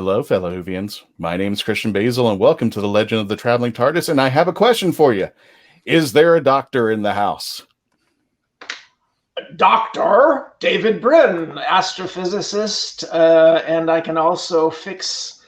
Hello, fellow Whovians. My name is Christian Basil, and welcome to the Legend of the Traveling TARDIS. And I have a question for you. Is there a doctor in the house? Dr. David Brin, astrophysicist, and I can also fix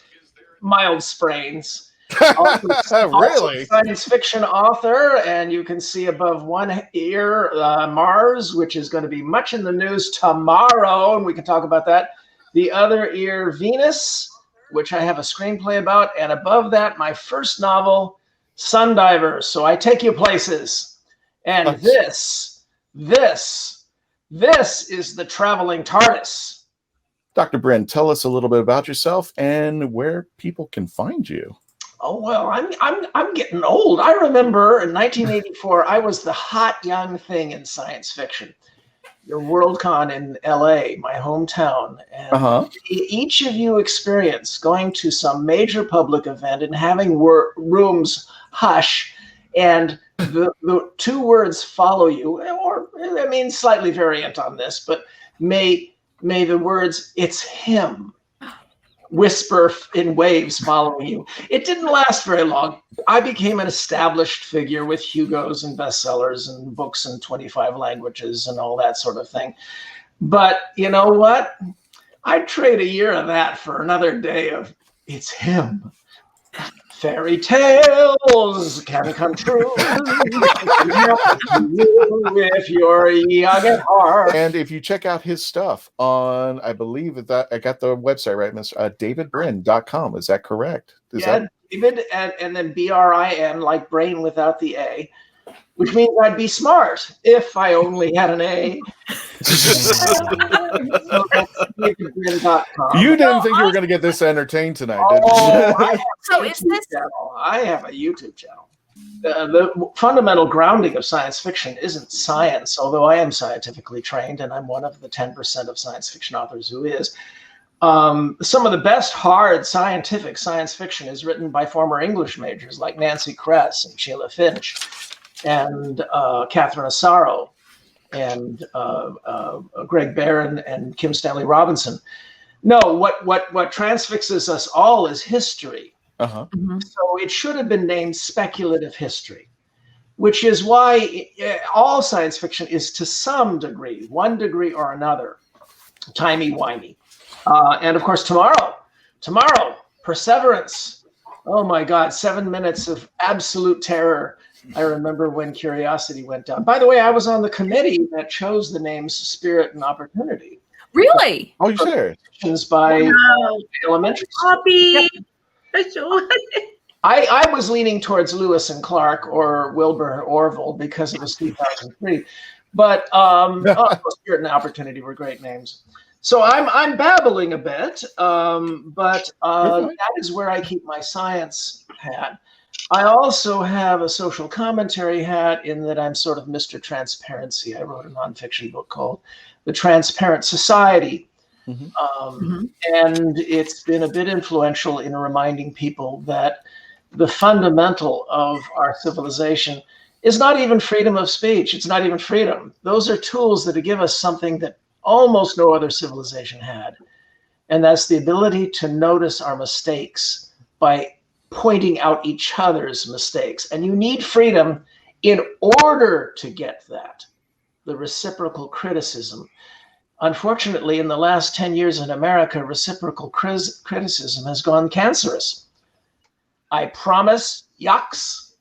mild sprains. Really? Science fiction author, and you can see above one ear Mars, which is going to be much in the news tomorrow, and we can talk about that. The other ear Venus, which I have a screenplay about, and above that my first novel, Sundivers. So I take you places, and this is the Traveling TARDIS. Dr. Brin, tell us a little bit about yourself and where people can find you. Oh, well, I'm getting old. I remember in 1984, I was the hot young thing in science fiction. Your Worldcon in LA, my hometown. And each of you experienced going to some major public event and having rooms hush, and the two words follow you, or I mean, slightly variant on this, but may the words, "It's him," whisper in waves following you. It didn't last very long. I became an established figure with Hugos and bestsellers and books in 25 languages and all that sort of thing. But you know what? I'd trade a year of that for another day of "It's him." Fairy tales can come true if you're young at heart. And if you check out his stuff on, I believe that I got the website right, davidbrin.com. Is that correct? David and then BRIN, like brain without the A, which means I'd be smart if I only had an A. So that's davidbrin.com. You didn't think you were going to get this entertained tonight, did you? I have a YouTube channel. The fundamental grounding of science fiction isn't science, although I am scientifically trained, and I'm one of the 10% of science fiction authors who is. Some of the best hard scientific science fiction is written by former English majors like Nancy Kress and Sheila Finch and Catherine Asaro and Greg Barron and Kim Stanley Robinson. No, what transfixes us all is history. So it should have been named speculative history, which is why all science fiction is to some degree, one degree or another, timey-wimey. And of course, tomorrow, Perseverance. Oh my God, 7 minutes of absolute terror. I remember when Curiosity went down. By the way, I was on the committee that chose the names Spirit and Opportunity. Really? Oh, you serious? By elementary school. Yep. I was leaning towards Lewis and Clark or Wilbur Orville because it was 2003. But Spirit and Opportunity were great names. So I'm babbling a bit, but that is where I keep my science hat. I also have a social commentary hat in that I'm sort of Mr. Transparency. I wrote a nonfiction book called The Transparent Society. And it's been a bit influential in reminding people that the fundamental of our civilization is not even freedom of speech. It's not even freedom. Those are tools that give us something that almost no other civilization had. And that's the ability to notice our mistakes by pointing out each other's mistakes. And you need freedom in order to get that, the reciprocal criticism. Unfortunately, in the last 10 years in America, reciprocal criticism has gone cancerous. I promise, yucks,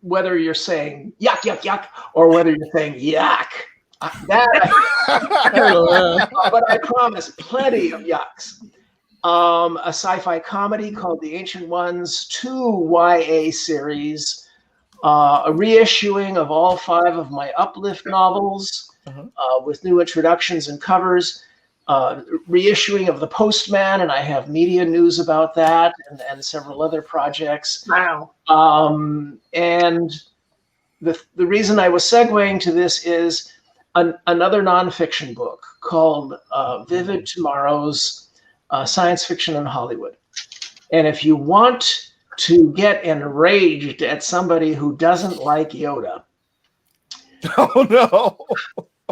whether you're saying yuck, yuck, yuck, or whether you're saying yuck. But I promise plenty of yucks. A sci-fi comedy called The Ancient Ones, 2 YA series, a reissuing of all 5 of my Uplift novels with new introductions and covers, reissuing of The Postman, and I have media news about that, and several other projects. Wow. And the reason I was segueing to this is another nonfiction book called Vivid Tomorrows, Science Fiction in Hollywood. And if you want to get enraged at somebody who doesn't like Yoda, oh no,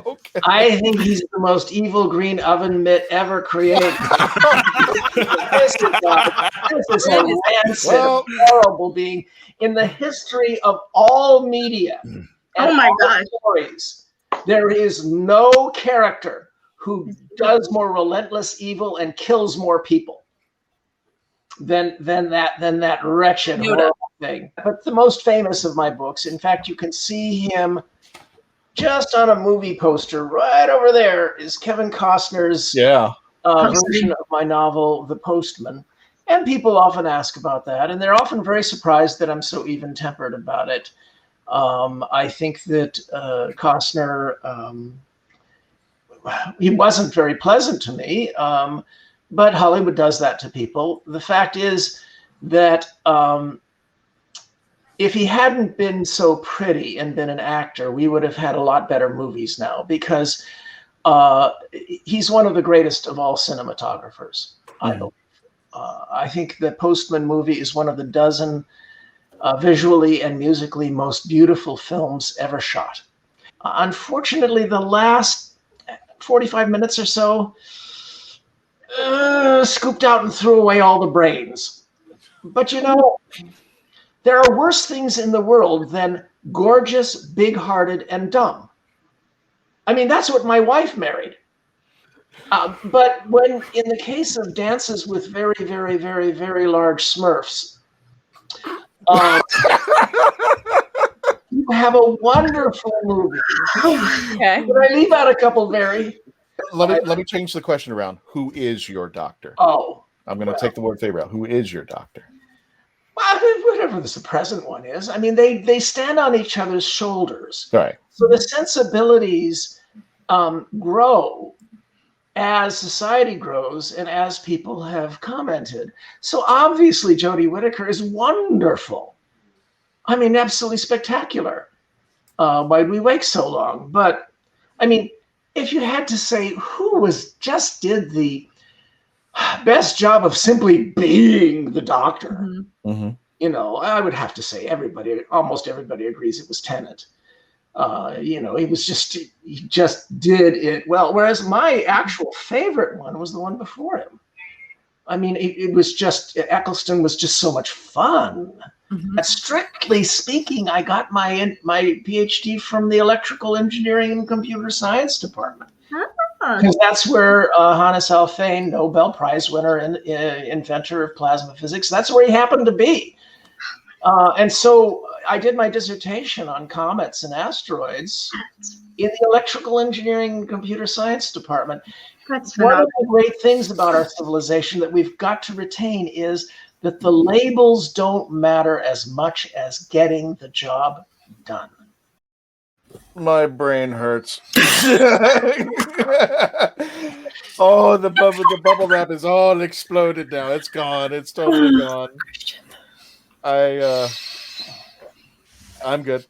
Okay. I think he's the most evil green oven mitt ever created. This is a rancid, horrible being in the history of all media and all stories. There is no character who does more relentless evil and kills more people than that wretched, horrible thing. But the most famous of my books, in fact, you can see him just on a movie poster right over there, is Kevin Costner's version of my novel, The Postman. And people often ask about that, and they're often very surprised that I'm so even-tempered about it. I think that Costner, he wasn't very pleasant to me, but Hollywood does that to people. The fact is that if he hadn't been so pretty and been an actor, we would have had a lot better movies now, because he's one of the greatest of all cinematographers, I believe. I think the Postman movie is one of the dozen visually and musically most beautiful films ever shot. Unfortunately, the last 45 minutes or so scooped out and threw away all the brains. But you know, there are worse things in the world than gorgeous, big-hearted, and dumb. I mean, that's what my wife married. But when, in the case of Dances with Very, Very, Very, Very Large Smurfs, you have a wonderful movie. Okay. Did I leave out a couple very? Let me change the question around. Who is your doctor? Oh. I'm going to take the word favor out. Who is your doctor? Well, whatever the present one is. I mean, they stand on each other's shoulders. Right. So the sensibilities grow as society grows and as people have commented. So obviously Jodie Whittaker is wonderful. I mean, absolutely spectacular. Why'd we wait so long? But I mean, if you had to say who did the best job of simply being the Doctor, you know, I would have to say almost everybody agrees it was Tennant. You know, he just did it well. Whereas my actual favorite one was the one before him. I mean, it was just, Eccleston was just so much fun. Strictly speaking, I got my PhD from the Electrical Engineering and Computer Science Department. Because that's where Hannes Alfvén, Nobel Prize winner and inventor of plasma physics, that's where he happened to be. And so I did my dissertation on comets and asteroids in the Electrical Engineering and Computer Science Department. One of the great things about our civilization that we've got to retain is that the labels don't matter as much as getting the job done. My brain hurts. Oh, the bubble wrap is all exploded now. It's gone. It's totally gone. I'm good.